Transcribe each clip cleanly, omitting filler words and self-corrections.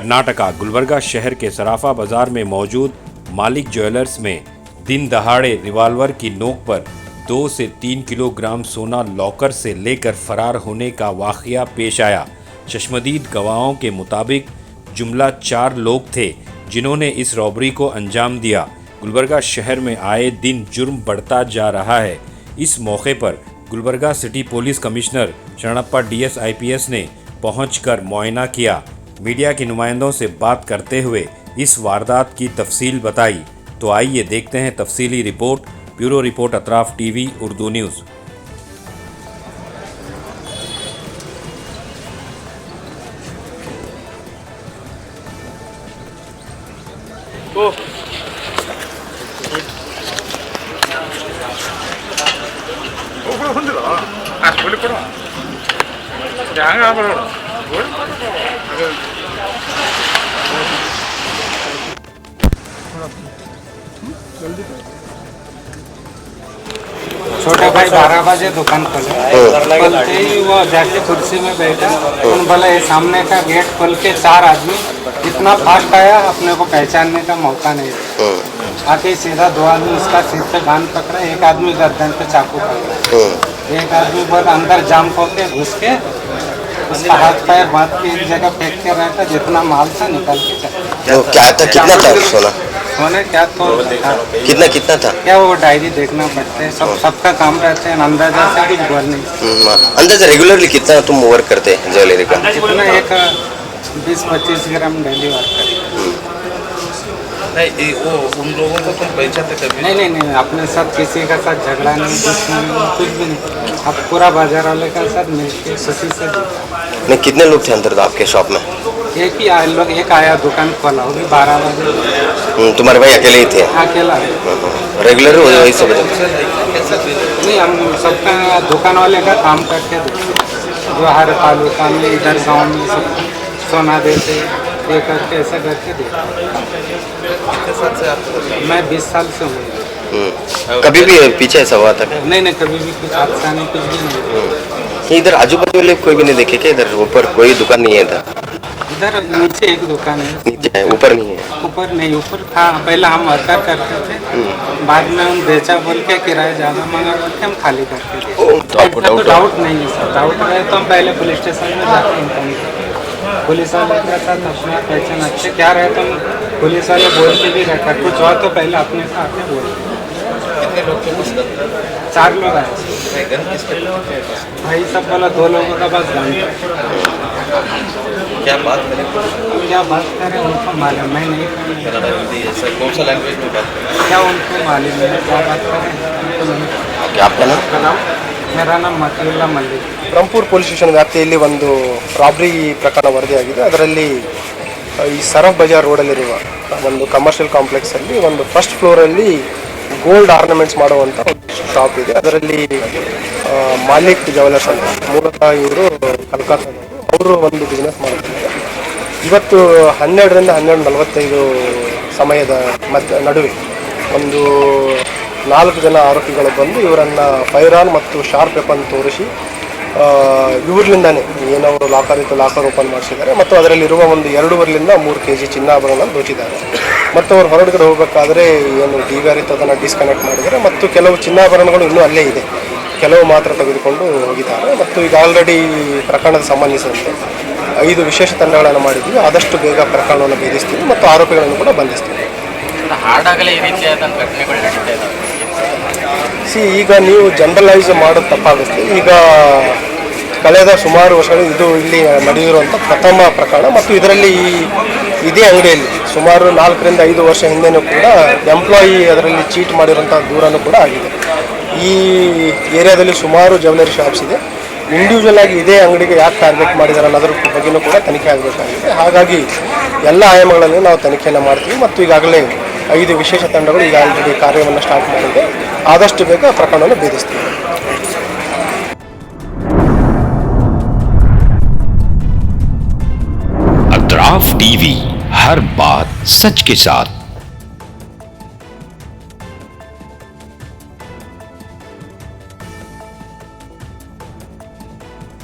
कर्नाटका गुलबर्गा शहर के सराफा बाजार में मौजूद मालिक ज्वेलर्स में दिन दहाड़े रिवाल्वर की नोक पर 2 से 3 किलोग्राम सोना लॉकर से लेकर फरार होने का वाक़या पेश आया। चश्मदीद गवाहों के मुताबिक जुमला 4 लोग थे जिन्होंने इस रॉबरी को अंजाम दिया। गुलबर्गा शहर में आए दिन जुर्म बढ़ता जा रहा है। इस मौके पर Gulbarga city police commissioner Sharanappa DS IPS ने पहुंचकर मुआयना किया। मीडिया के नुमाइंदों से बात करते हुए इस वारदात की तफसील बताई। तो आइए देखते हैं तफसीली report. Bureau report Atraf TV Urdu news. छोटा भाई 12 बजे दुकान खोलते ही वो जाके कुर्सी में बैठा। बोला ये सामने का गेट खोल के 4 आदमी इतना फास्ट आया, अपने को पहचानने का मौका नहीं दिया। आके सीधा 2 आदमी उसका सिर पे बांध पकड़ा, एक आदमी गर्दन पे चाकू पकड़ा, एक आदमी बोला अंदर जाम खोके घुस के उसका हाथ पैर बांध के एक जगह फेंक के रहता, जितना माल था निकाल के चला। क्या था, कितना था सोना? सोने क्या तो कितना था? क्या वो डायरी देखना पड़ता है, सबका काम रहते हैं, अंदाजा से कुछ बोल नहीं। अंदाजा रेगुलरली कितना तुम वर्क करते हैं ज्वेलरी का? कितना एक 20-25 ग्राम डेली वर्क करते। नहीं वो उन लोगों को तुम पहचानते कभी? नहीं, अपने साथ किसी का साथ झगड़ा नहीं, कुछ भी नहीं। अब पूरा बाजार वाले का साथ मिलके खुशी से। नहीं, कितने लोग थे अंदर आपके शॉप में? एक ही आया लोग, एक आया दुकान खोला होगी 12 बजे। तुम्हारे भाई अकेले ही थे? अकेला। रेगुलर वही सब? नहीं, हम सबका दुकान वाले का काम करके देते, जो हर तालुका में इधर गाँव में सब सोना देते, ये करके ऐसा करके देते। मैं 20 साल से हूँ। कभी भी पीछे ऐसा हुआ था? नहीं, कभी भी कुछ हादसा नहीं, कुछ भी नहीं। इधर आजू बाजू वाले कोई भी नहीं देखे क्या? इधर ऊपर कोई दुकान नहीं है था? इधर नीचे एक दुकान है। नीचे है, ऊपर नहीं है? ऊपर नहीं, ऊपर था पहले हम वर्कर करते थे, बाद में हम बेचा बोल के किराया ज़्यादा मांगा बोल के हम खाली करके दिए। तो डाउट नहीं है सर, डाउट रहे तो हम पहले पुलिस स्टेशन में जाके इन्फॉर्म करते। पुलिस वाले के साथ अपना पहचान अच्छे क्या रहे तो पुलिस वाले बोल के भी रहता, कुछ हुआ तो पहले अपने से आके बोल। कितने लोग थे? 4 लोग आए। भाई सब बोला 2 लोगों का बस गन। क्या बात करें? क्या बात करें उनको मालूम, मैं नहीं कन्नड़ा, हिंदी, ऐसा कौन सा लैंग्वेज में बात करें? क्या उनको मालूम है, क्या बात करें उनको नहीं। क्या आपका नाम? मेरा नाम मतीउल्ला मलिक। ಬ್ರಹ್ಮಪುರ ಪೊಲೀಸ್ ಸ್ಟೇಷನ್ ವ್ಯಾಪ್ತಿಯಲ್ಲಿ ಒಂದು ರಾಬ್ರಿ ಪ್ರಕರಣ ವರದಿಯಾಗಿದೆ. ಅದರಲ್ಲಿ ಈ ಸರಫ್ ಬಜಾರ್ ರೋಡಲ್ಲಿರುವ ಒಂದು ಕಮರ್ಷಿಯಲ್ ಕಾಂಪ್ಲೆಕ್ಸಲ್ಲಿ ಒಂದು ಫಸ್ಟ್ ಫ್ಲೋರಲ್ಲಿ ಗೋಲ್ಡ್ ಆರ್ನಮೆಂಟ್ಸ್ ಮಾಡುವಂಥ ಒಂದು ಶಾಪ್ ಇದೆ. ಅದರಲ್ಲಿ ಮಾಲಿಕ್ ಜ್ಯುವೆಲರ್ಸ್ ಅಂತ ಮೂಲತಃ ಇವರು ಕಲ್ಕತ್ತಾದವರು, ಅವರು ಒಂದು ಬಿಸ್ನೆಸ್ ಮಾಡ್ತಿದ್ದಾರೆ. ಇವತ್ತು 12ರಿಂದ 12:45 ಸಮಯದ ನಡುವೆ ಒಂದು 4 ಜನ ಆರೋಪಿಗಳು ಬಂದು ಇವರನ್ನು ಫೈರ್ ಮತ್ತು ಶಾರ್ಪ್ ವೆಪನ್ ತೋರಿಸಿ ಇವ್ರಲಿಂದಾನೆ ಏನವರು ಲಾಕರ್ ಇತ್ತು ಲಾಕರ್ ಓಪನ್ ಮಾಡಿಸಿದ್ದಾರೆ ಮತ್ತು ಅದರಲ್ಲಿರುವ ಒಂದು 2.5ರಿಂದ 3 kg ಚಿನ್ನಾಭರಣಗಳನ್ನು ದೋಚಿದ್ದಾರೆ. ಮತ್ತು ಅವರು ಹೊರಗಡೆ ಹೋಗಬೇಕಾದ್ರೆ ಏನು DVR ಇತ್ತು ಅದನ್ನು ಡಿಸ್ಕನೆಕ್ಟ್ ಮಾಡಿದ್ದಾರೆ ಮತ್ತು ಕೆಲವು ಚಿನ್ನಾಭರಣಗಳು ಇನ್ನೂ ಅಲ್ಲೇ ಇದೆ, ಕೆಲವು ಮಾತ್ರ ತೆಗೆದುಕೊಂಡು ಹೋಗಿದ್ದಾರೆ. ಮತ್ತು ಈಗ ಆಲ್ರೆಡಿ ಪ್ರಕರಣದ ಸಂಬಂಧಿಸಿದಂತೆ 5 ವಿಶೇಷ ತಂಡಗಳನ್ನು ಮಾಡಿದ್ವಿ. ಆದಷ್ಟು ಬೇಗ ಪ್ರಕರಣವನ್ನು ಭೇದಿಸ್ತೀವಿ ಮತ್ತು ಆರೋಪಿಗಳನ್ನು ಕೂಡ ಬಂಧಿಸ್ತೀವಿ. ಈಗ ನೀವು ಜನರಲೈಸ್ ಮಾಡೋದು ತಪ್ಪಾಗುತ್ತೆ. ಈಗ ಕಳೆದ ಸುಮಾರು ವರ್ಷಗಳು ಇದು ಇಲ್ಲಿ ನಡೆದಿರುವಂಥ ಪ್ರಥಮ ಪ್ರಕರಣ ಮತ್ತು ಇದರಲ್ಲಿ ಇದೇ ಅಂಗಡಿಯಲ್ಲಿ ಸುಮಾರು 4ರಿಂದ 5 ವರ್ಷ ಹಿಂದೆನೂ ಕೂಡ ಎಂಪ್ಲಾಯಿ ಅದರಲ್ಲಿ ಚೀಟ್ ಮಾಡಿರುವಂಥ ದೂರನೂ ಕೂಡ ಆಗಿದೆ. ಈ ಏರಿಯಾದಲ್ಲಿ ಸುಮಾರು ಜ್ಯುವೆಲರಿ ಶಾಪ್ಸ್ ಇದೆ. ಇಂಡಿವಿಜುವಲ್ ಆಗಿ ಇದೇ ಅಂಗಡಿಗೆ ಯಾಕೆ ಟಾರ್ಗೆಟ್ ಮಾಡಿದ್ದಾರೆ ಅನ್ನೋದ್ರ ಬಗ್ಗೆಯೂ ಕೂಡ ತನಿಖೆ ಆಗಬೇಕಾಗಿದೆ. ಹಾಗಾಗಿ ಎಲ್ಲ ಆಯಾಮಗಳಲ್ಲಿ ನಾವು ತನಿಖೆಯನ್ನು ಮಾಡ್ತೀವಿ ಮತ್ತು ಈಗಾಗಲೇ 5 ವಿಶೇಷ ತಂಡಗಳು ಈಗ ಆಲ್ರೆಡಿ ಕಾರ್ಯವನ್ನು ಸ್ಟಾರ್ಟ್ ಮಾಡಿದೆ. ಆದಷ್ಟು ಬೇಗ ಪ್ರಕರಣವನ್ನು ಭೇದಿಸ್ತೀವಿ. अतराफ TV, हर बात सच के साथ।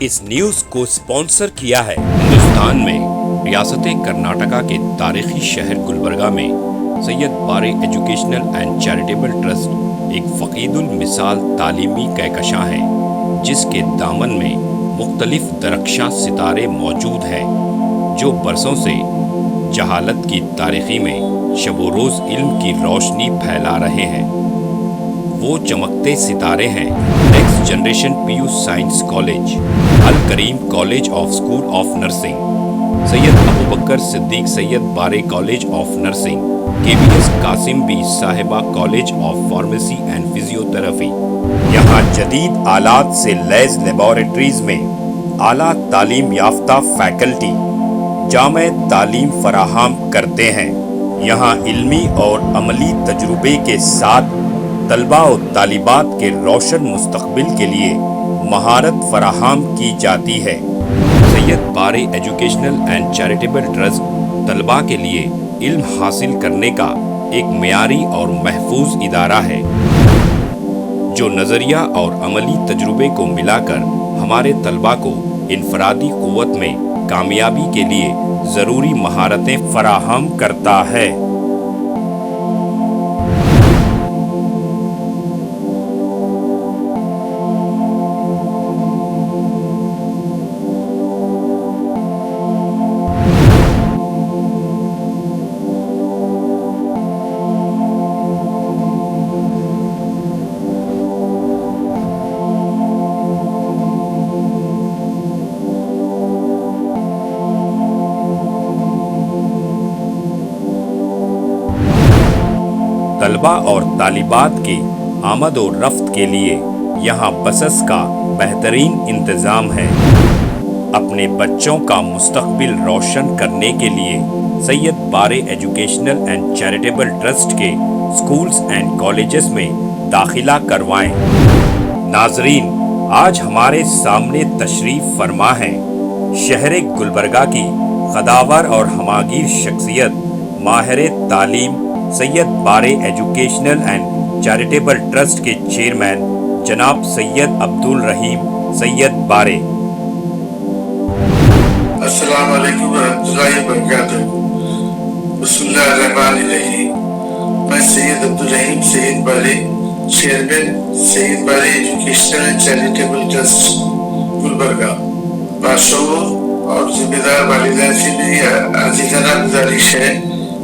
इस न्यूज को स्पॉन्सर किया है हिंदुस्तान में रियासत कर्नाटका के तारीखी शहर गुलबर्गा में Syed Bare educational and charitable trust एक फ़कीदुल मिसाल तालीमी कहकशां है जिसके दामन में मुख्तलिफ दरख्शां सितारे मौजूद हैं जो बरसों से जहालत की तारीखी में शब रोज़ इल्म की रोशनी फैला रहे हैं। वो चमकते सितारे हैं next generation PU science college, Al Kareem college of school of nursing, Syed Abu Bakar Siddique Syed Bare college of nursing, KBS Kasim Bi Sahiba college of pharmacy and physiotherapy. यहाँ जदीद आलात से लैस लेबोरेटरीज में आला तालीम याफ्ता फैकल्टी जामे तालीम फराहम करते हैं। यहाँ इल्मी और अमली तजुर्बे के साथ तलबा और तालिबात के रोशन मुस्तकबिल के लिए महारत फराहम की जाती है। Syed Bare educational and charitable trust तलबा के लिए इल्म हासिल करने का एक मियारी और महफूज इदारा है जो नज़रिया और अमली तजुर्बे को मिलाकर हमारे तलबा को इनफरादी क़ुव्वत में कामयाबी के लिए ज़रूरी महारतें फराहम करता है। तलबा और तालिबात की आमद और रफ्त के लिए यहाँ बसेस का बेहतरीन इंतज़ाम है। अपने बच्चों का मुस्तकबिल रोशन करने के लिए Syed Bare educational and charitable trust के स्कूल्स एंड कॉलेजेस में दाखिला करवाएं। नाजरीन, आज हमारे सामने तशरीफ़ फरमा है शहर गुलबर्गा की क़दावर और हमागीर शख्सियत माहिर तालीम Syed Bare educational and charitable trust के चेयरमैन जनाब सैयद अब्दुल रहीम सैयद बारे। अस्सलाम वालेकुम वरहमतुल्लाहि वबरकातुहू। बिस्मिल्लाहिर्रहमानिर्रहीम। मैं सैयद अब्दुल रहीम सैयद बारे, chairman Syed Bare educational and charitable trust Gulbarga, बादशाहों और जिम्मेदार वालिदैन से मेरी आजीज़ाना गुजारिश है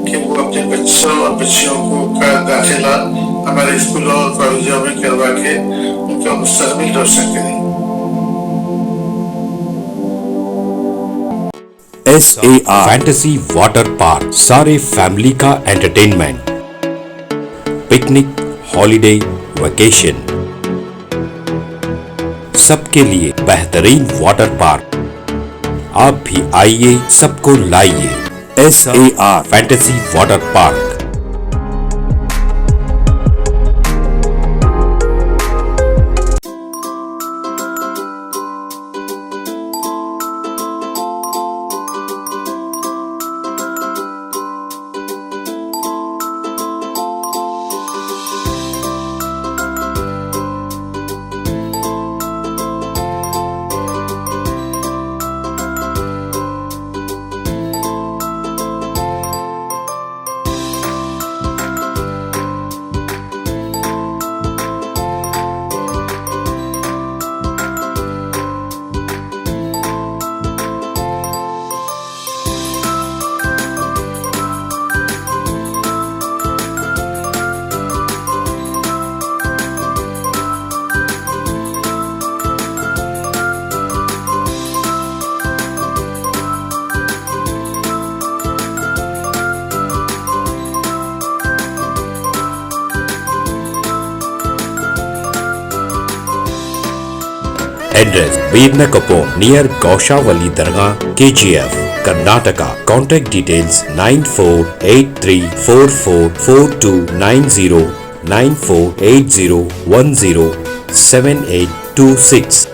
कि वो अपने बच्चों और बच्चियों को का दाखिला हमारे स्कूलों और कॉलेजों में करवा के उनका मुस्तकबिल रोशन करें। SAR फैंटेसी वाटर पार्क, सारे फैमिली का एंटरटेनमेंट, पिकनिक, हॉलिडे, वेकेशन, सबके लिए बेहतरीन वाटर पार्क। आप भी आइए, सबको लाइए। SAR fantasy water park. Address Birnakapom near Gaushavali Dargah, KGF, Karnataka. Contact details 9483444290 9480107826.